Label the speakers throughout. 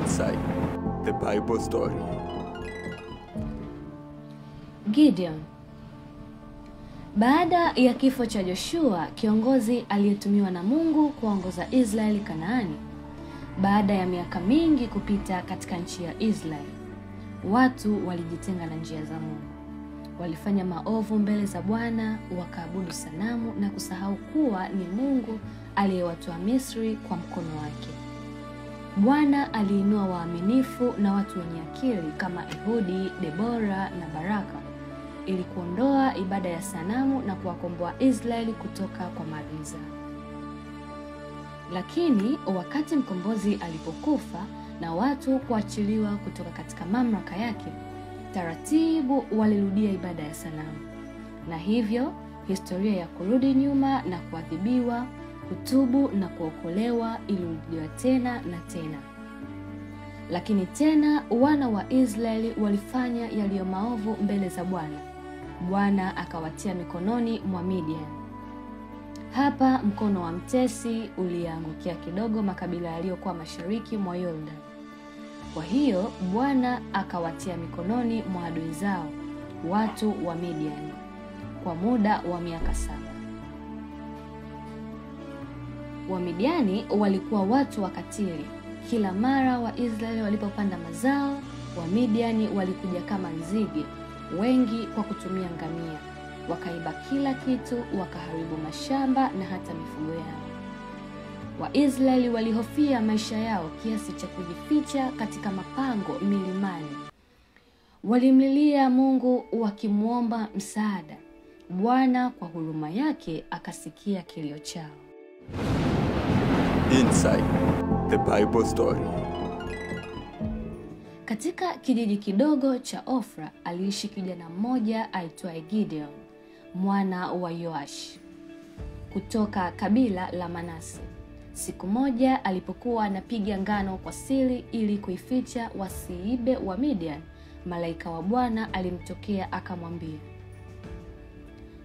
Speaker 1: Inside the Bible Story.
Speaker 2: Gideon. Baada ya kifo cha Joshua, kiongozi aliyetumiwa na Mungu kuongoza Israeli Kanaani, baada ya miaka mingi kupita katika nchi ya Israeli, watu walijitenga na njia za Mungu. Walifanya maovu mbele za Bwana, wakaabudu sanamu na kusahau kuwa ni Mungu aliyewatoa Misri kwa mkono wake. Bwana aliinua waaminifu na watu wenye akili kama Ehudi, Debora na Baraka ili kuondoa ibada ya sanamu na kuwakomboa Israeli kutoka kwa maadui zao. Lakini wakati mkombozi alipokufa na watu kuachiliwa kutoka katika mamlaka yake, taratibu walirudia ibada ya sanamu. Na hivyo historia ya kurudi nyuma na kuadhibiwa, kutubu na kuokolewa ilirudiwa tena na tena. Lakini tena wana wa Israeli walifanya yaliyo maovu mbele za Bwana. Bwana akawatia mikononi mwa Midian. Hapa mkono wa mtesi uliangukia kidogo makabila yaliyokuwa mashariki mwa Yordan. Kwa hiyo Bwana akawatia mikononi mwa adui zao, watu wa Midian, kwa muda wa miaka 7. Wamidiani walikuwa watu wakatili. Kila mara Waisraeli walipopanda mazao, Wamidiani walikuja kama nzige, wengi kwa kutumia ngamia. Wakaiba kila kitu, wakaharibu mashamba na hata mifugo yao. Waisraeli walihofia maisha yao kiasi cha kujificha katika mapango milimani. Walimlilia Mungu wakimuomba msaada. Bwana kwa huruma yake akasikia kilio chao.
Speaker 1: Inside the Bible Story.
Speaker 2: Katika kijiji kidogo cha Ofra aliishi kijana mmoja aitwaye Gideon, mwana wa Yoash, kutoka kabila la Manase. Siku moja alipokuwa anapiga ngano kwa siri ili kuificha wasiibe wa Midian, malaika wa Bwana alimtokea akamwambia,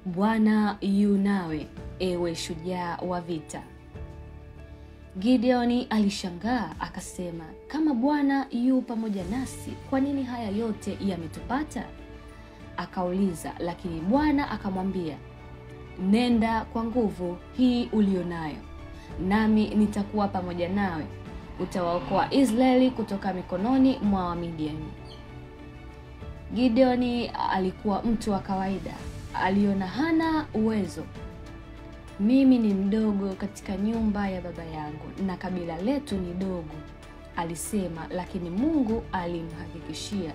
Speaker 2: Bwana yu nawe, ewe shujaa wa vita. Gideoni alishangaa akasema, kama Bwana yu pamoja nasi, kwa nini haya yote yametupata? Akauliza, lakini Bwana akamwambia, nenda kwa nguvu hii ulionayo, nami nitakuwa pamoja nawe. Utawaokoa Israeli kutoka mikononi mwa Wamidiani. Gideoni alikuwa mtu wa kawaida. Aliona hana uwezo. Mimi ni mdogo katika nyumba ya baba yangu na kabila letu ni dogo, alisema, lakini Mungu alimhakikishia,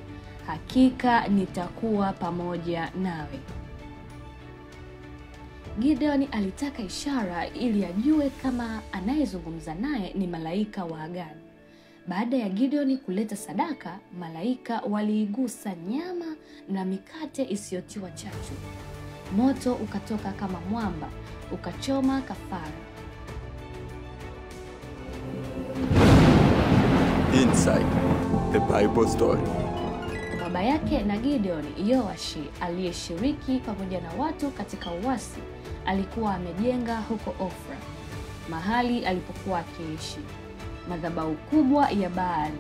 Speaker 2: hakika nitakuwa pamoja nawe. Gideoni alitaka ishara ili ajue kama anayezungumza naye ni malaika wa agano. Baada ya Gideoni kuleta sadaka, malaika waliigusa nyama na mikate isiyotiwa chachu. Moto ukatoka kama mwamba, ukachoma kafara.
Speaker 1: Inside the Bible Story.
Speaker 2: Baba yake na Gideoni, Yoashi, aliyeshiriki pamoja na watu katika uasi, alikuwa amejenga huko Ofra, mahali alipokuwa akiishi, madhabahu kubwa ya Baali,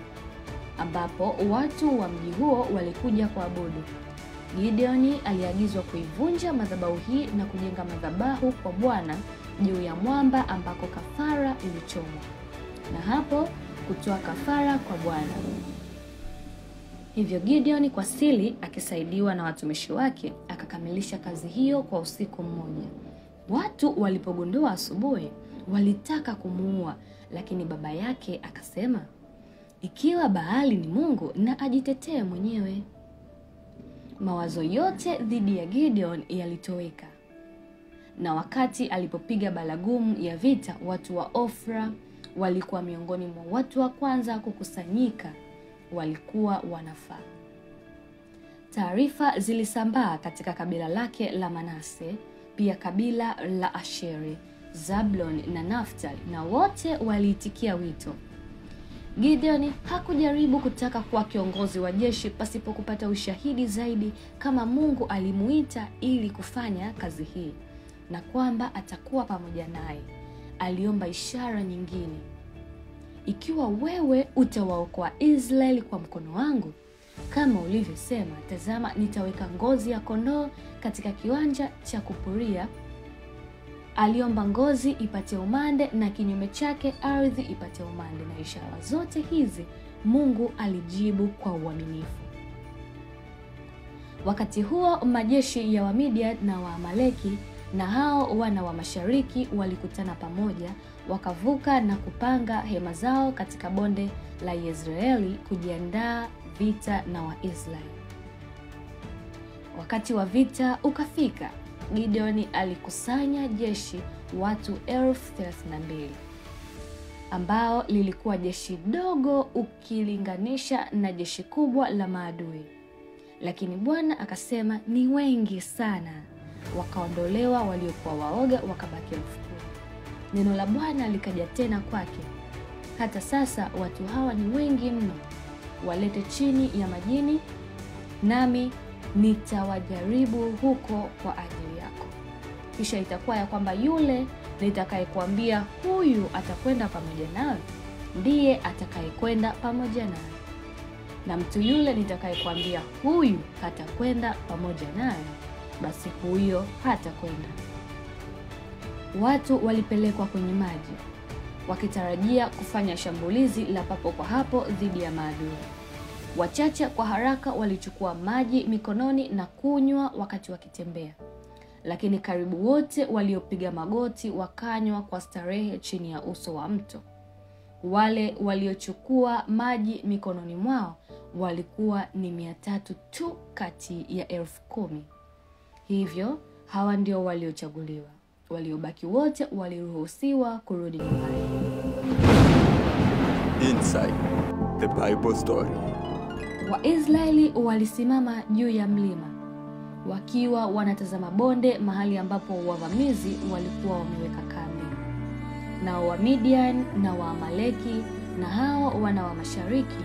Speaker 2: ambapo watu wa mji huo walikuja kuabudu. Gideoni aliagizwa kuivunja madhabahu hii na kujenga madhabahu kwa Bwana juu ya mwamba ambako kafara ilichomwa, na hapo kutoa kafara kwa Bwana. Hivyo Gideoni kwa siri, akisaidiwa na watumishi wake, akakamilisha kazi hiyo kwa usiku mmoja. Watu walipogundua asubuhi, walitaka kumuua, lakini baba yake akasema, ikiwa Baali ni Mungu na ajitetee mwenyewe. Mawazo yote dhidi ya Gideon yalitoweka. Na wakati alipopiga baragumu ya vita, watu wa Ofra walikuwa miongoni mwa watu wa kwanza kukusanyika. Walikuwa wanafaa. Taarifa zilisambaa katika kabila lake la Manase, pia kabila la Asheri, Zablon na Naftali, na wote waliitikia wito. Gideoni hakujaribu kutaka kuwa kiongozi wa jeshi pasipo kupata ushahidi zaidi kama Mungu alimuita ili kufanya kazi hii na kwamba atakuwa pamoja naye. Aliomba ishara nyingine. ikiwa wewe utawaokoa Israeli kwa mkono wangu, kama ulivyosema, tazama nitaweka ngozi ya kondoo katika kiwanja cha kupuria. Aliomba ngozi ipate umande na kinyume chake ardhi ipate umande, na ishara zote hizi Mungu alijibu kwa uaminifu. Wakati huo majeshi ya Wamidian na Waamaleki na hao wana wa mashariki walikutana pamoja, wakavuka na kupanga hema zao katika bonde la Yezreeli kujiandaa vita na Waisraeli. Wakati wa vita ukafika, Gideoni alikusanya jeshi watu 32,000 ambao lilikuwa jeshi dogo ukilinganisha na jeshi kubwa la maadui. Lakini Bwana akasema ni wengi sana. Wakaondolewa waliokuwa waoga, wakabaki 10,000. Neno la Bwana likaja tena kwake, hata sasa watu hawa ni wengi mno, walete chini ya majini, nami nitawajaribu huko kwa ajili yako. Kisha itakuwa ya kwamba yule nitakayekuambia huyu atakwenda pamoja nawe, ndiye atakayekwenda pamoja nawe, na mtu yule nitakayekwambia huyu hatakwenda pamoja nawe, basi huyo hatakwenda. Watu walipelekwa kwenye maji wakitarajia kufanya shambulizi la papo kwa hapo dhidi ya maadui. Wachache kwa haraka walichukua maji mikononi na kunywa wakati wakitembea, lakini karibu wote waliopiga magoti wakanywa kwa starehe chini ya uso wa mto. Wale waliochukua maji mikononi mwao walikuwa ni 300 tu kati ya 10,000. Hivyo hawa ndio waliochaguliwa. Waliobaki wote waliruhusiwa kurudi nyumbani.
Speaker 1: Inside the Bible Story.
Speaker 2: Waisraeli walisimama juu ya mlima wakiwa wanatazama bonde, mahali ambapo wavamizi walikuwa wameweka kambi. Na Wamidian na Waamaleki na hao wana wa mashariki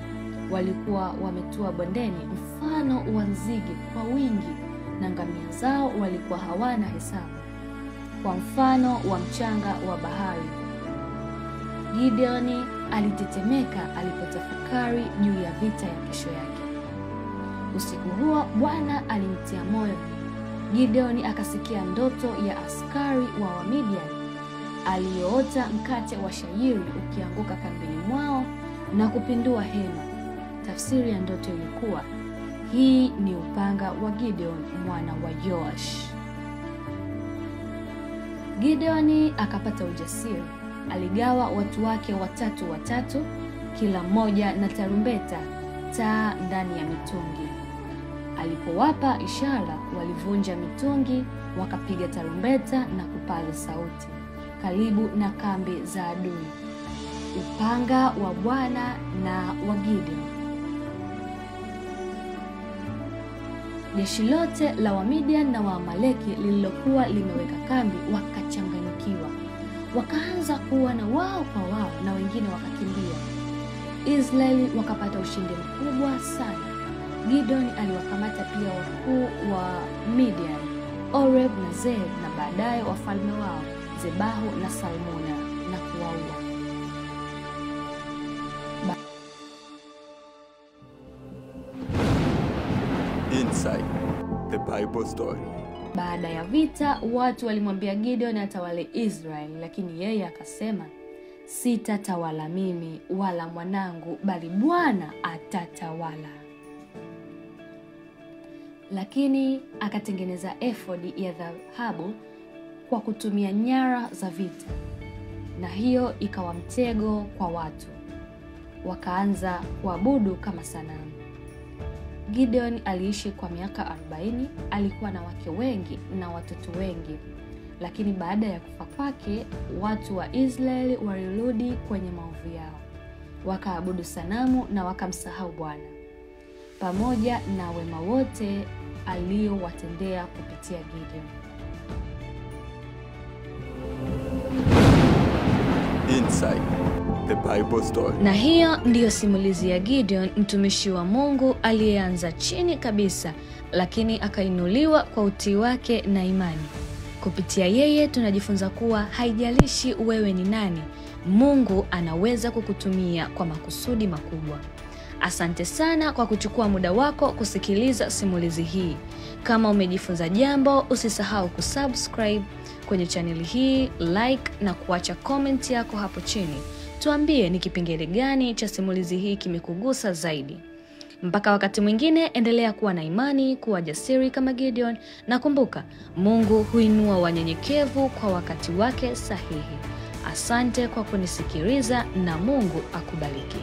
Speaker 2: walikuwa wametua bondeni mfano wa nzige kwa wingi, na ngamia zao walikuwa hawana hesabu, kwa mfano wa mchanga wa bahari. Gideoni alitetemeka alipotafakari juu ya vita ya kesho yake. Usiku huo Bwana alimtia moyo. Gideoni akasikia ndoto ya askari wa Wamidian aliyoota mkate wa shayiri ukianguka kambini mwao na kupindua hema. Tafsiri ya ndoto ilikuwa, hii ni upanga wa Gideon mwana wa Yoash. Gideoni akapata ujasiri. Aligawa watu wake watatu, kila mmoja na tarumbeta, taa ndani ya mitungi. Alipowapa ishara, walivunja mitungi, wakapiga tarumbeta na kupaza sauti karibu na kambi za adui. Upanga wa Bwana na wa Gideon. Jeshi lote la Wamidian na Waamaleki lililokuwa limeweka kambi wakachanganyikiwa, wakaanza kuuana wao kwa wao na wengine wakakimbia. Israeli wakapata ushindi mkubwa sana. Gideon aliwakamata pia wakuu wa Midian, Oreb na Zeb, na baadaye wafalme wao Zebahu na Salmona, na kuwaua.
Speaker 1: Inside the Bible Story.
Speaker 2: Baada ya vita, watu walimwambia Gideon atawale Israeli, lakini yeye akasema, sitatawala mimi wala mwanangu, bali Bwana atatawala. Lakini akatengeneza efodi ya dhahabu kwa kutumia nyara za vita, na hiyo ikawa mtego kwa watu. Wakaanza kuabudu kama sanamu. Gideon aliishi kwa miaka 40, alikuwa na wake wengi na watoto wengi. Lakini baada ya kufa kwake, watu wa Israeli walirudi kwenye maovu yao. Wakaabudu sanamu na wakamsahau Bwana, pamoja na wema wote aliowatendea kupitia Gideon.
Speaker 1: Inside the Bible Story.
Speaker 2: Na hiyo ndiyo simulizi ya Gideon, mtumishi wa Mungu aliyeanza chini kabisa, lakini akainuliwa kwa utii wake na imani. Kupitia yeye tunajifunza kuwa haijalishi wewe ni nani, Mungu anaweza kukutumia kwa makusudi makubwa. Asante sana kwa kuchukua muda wako kusikiliza simulizi hii. Kama umejifunza jambo, usisahau kusubscribe kwenye channel hii, like na kuacha comment yako hapo chini. Tuambie ni kipengele gani cha simulizi hii kimekugusa zaidi. Mpaka wakati mwingine, endelea kuwa na imani, kuwa jasiri kama Gideon, na kumbuka, Mungu huinua wanyenyekevu kwa wakati wake sahihi. Asante kwa kunisikiliza na Mungu akubariki.